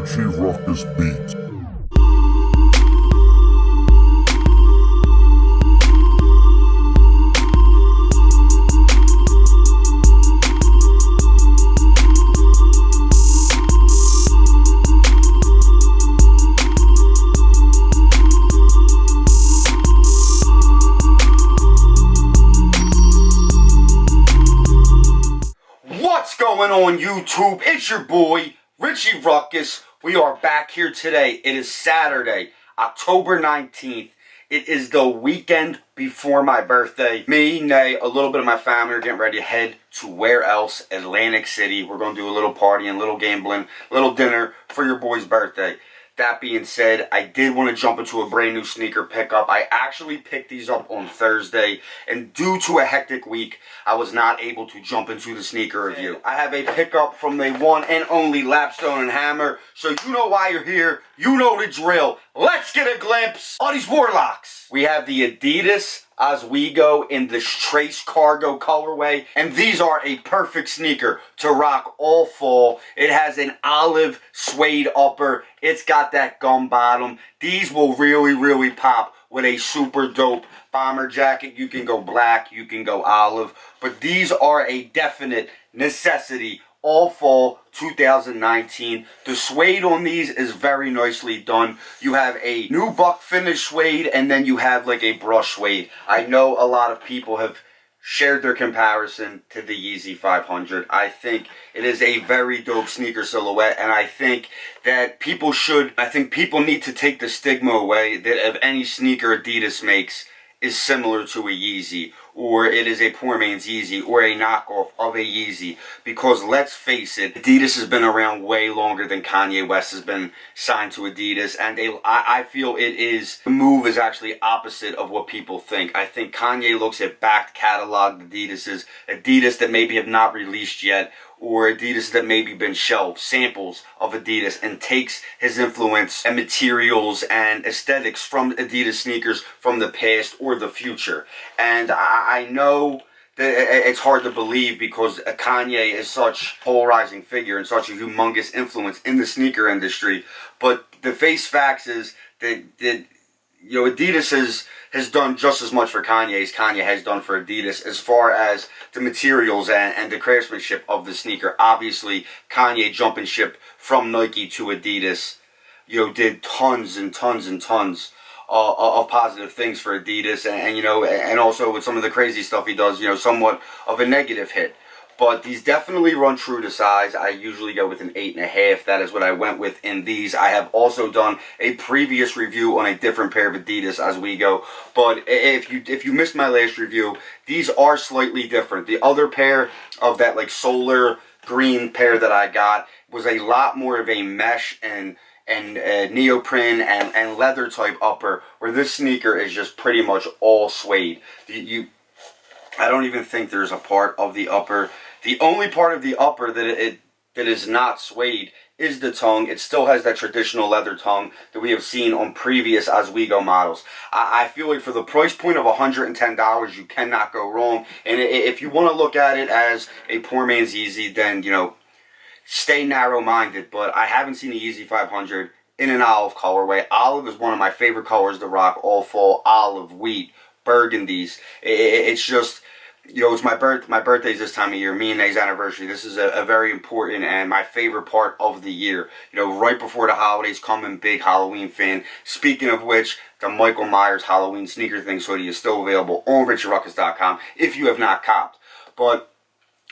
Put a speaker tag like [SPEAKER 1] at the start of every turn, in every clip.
[SPEAKER 1] Richie Ruckus beat.
[SPEAKER 2] What's going on YouTube? It's your boy, Richie Ruckus. We are back here today. It is Saturday, October 19th. It is the weekend before my birthday. Me, nay, a little bit of my family are getting ready to head to where else? Atlantic City. We're going to do a little partying, little gambling, little dinner for your boy's birthday. That being said, I did want to jump into a brand new sneaker pickup. I actually picked these up on Thursday, and due to a hectic week, I was not able to jump into the sneaker review. I have a pickup from the one and only Lapstone Hammer, so you know why you're here. You know the drill. Let's get a glimpse of these Warlocks. We have the Adidas Ozweego in the Trace Cargo colorway, and these are a perfect sneaker to rock all fall. It has an olive suede upper. It's got that gum bottom. These will really pop with a super dope bomber jacket. You can go black, you can go olive, but these are a definite necessity all fall 2019. The suede on these is very nicely done. You have a nubuck finish suede, and then you have like a brush suede. I know a lot of people have shared their comparison to the Yeezy 500. I think it is a very dope sneaker silhouette, and I think that people need to take the stigma away that if any sneaker Adidas makes is similar to a Yeezy, or it is a poor man's Yeezy, or a knockoff of a Yeezy. Because let's face it, Adidas has been around way longer than Kanye West has been signed to Adidas, and I feel the move is actually opposite of what people think. I think Kanye looks at backed catalog Adidas that maybe have not released yet, or Adidas that maybe been shelved, samples of Adidas, and takes his influence and materials and aesthetics from Adidas sneakers from the past or the future. And I know that it's hard to believe because Kanye is such a polarizing figure and such a humongous influence in the sneaker industry. But the face facts is that Adidas has done just as much for Kanye as Kanye has done for Adidas as far as the materials and the craftsmanship of the sneaker. Obviously, Kanye jumping ship from Nike to Adidas, did tons and tons and tons of positive things for Adidas, and also with some of the crazy stuff he does, somewhat of a negative hit. But these definitely run true to size. I usually go with an 8.5. That is what I went with in these. I have also done a previous review on a different pair of Adidas Ozweego. But if you missed my last review, these are slightly different. The other pair of that like solar green pair that I got was a lot more of a mesh and neoprene and leather type upper, where this sneaker is just pretty much all suede. I don't even think there's a part of the upper. The only part of the upper that is not suede is the tongue. It still has that traditional leather tongue that we have seen on previous Ozweego models. I feel like for the price point of $110, you cannot go wrong. And if you want to look at it as a poor man's Yeezy, then, stay narrow-minded. But I haven't seen a Yeezy 500 in an olive colorway. Olive is one of my favorite colors to rock all fall. Olive, wheat, burgundies. It's just, it's my birthday's this time of year, me and Nay's anniversary. This is a very important and my favorite part of the year. Right before the holidays come, big Halloween fan. Speaking of which, the Michael Myers Halloween sneaker things hoodie is still available on richieruckus.com if you have not copped. But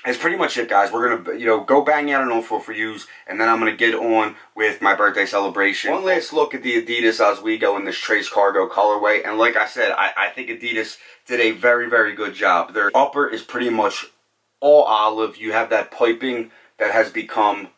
[SPEAKER 2] that's pretty much it, guys. We're going to, go bang out an awful for yous, and then I'm going to get on with my birthday celebration. One last look at the Adidas Ozweego in this Trace Cargo colorway, and like I said, I think Adidas did a very good job. Their upper is pretty much all olive. You have that piping that has become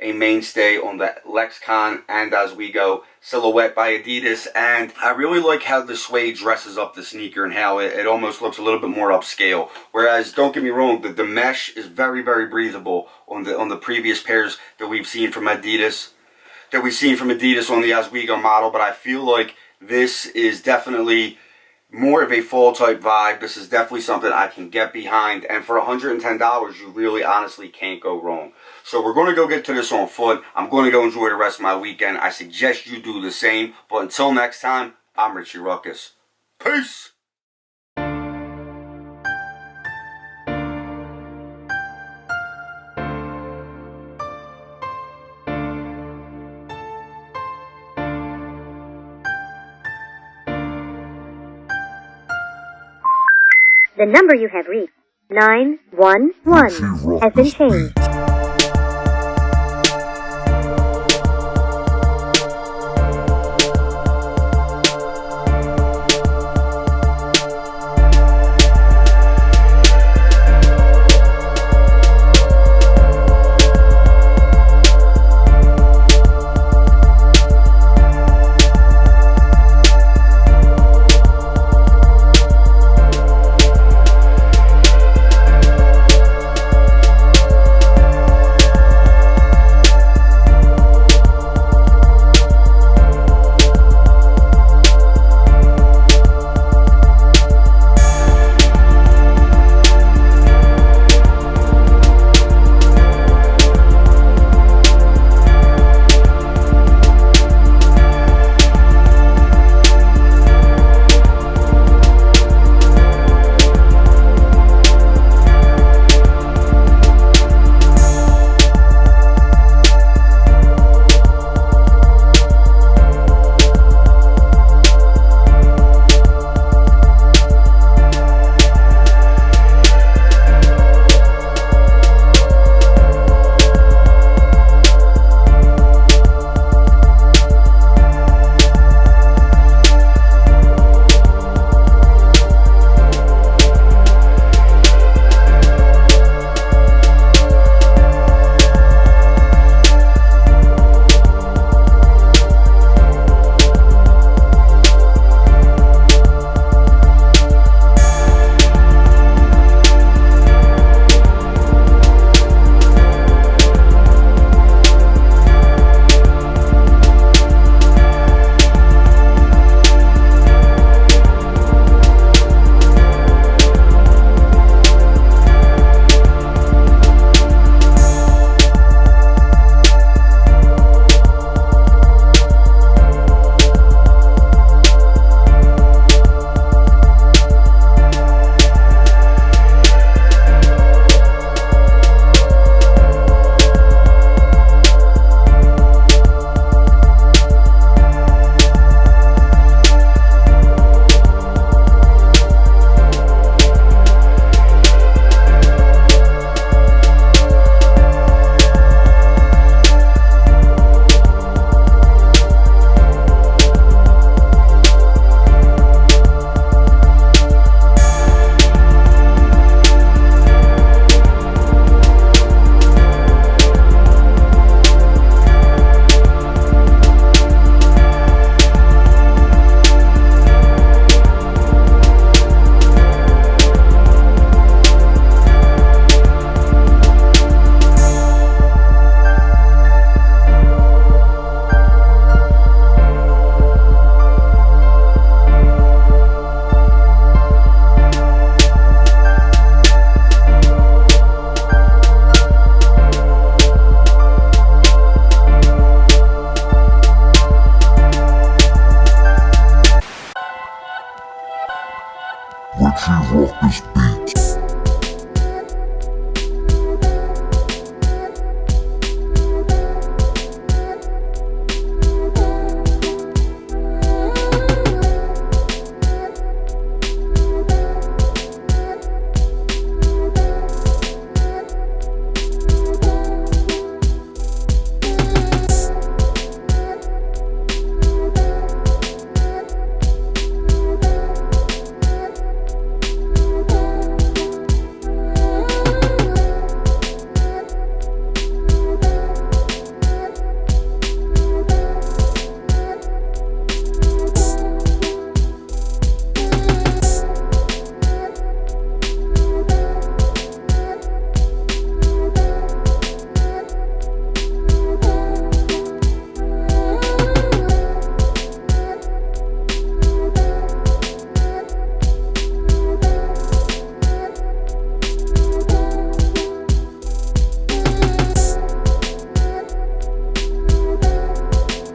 [SPEAKER 2] a mainstay on the Lexicon and Ozweego silhouette by Adidas, and I really like how the suede dresses up the sneaker and how it almost looks a little bit more upscale. Whereas, don't get me wrong, the mesh is very breathable on the previous pairs that we've seen from Adidas, on the Ozweego model. But I feel like this is definitely more of a fall type vibe. This is definitely something I can get behind, and for $110 you really honestly can't go wrong. So we're going to go get to this on foot. I'm going to go enjoy the rest of my weekend. I suggest you do the same, but until next time, I'm Richie Ruckus. Peace!
[SPEAKER 1] The number you have reached, 911, has been changed.
[SPEAKER 3] Richie Ruckus beat.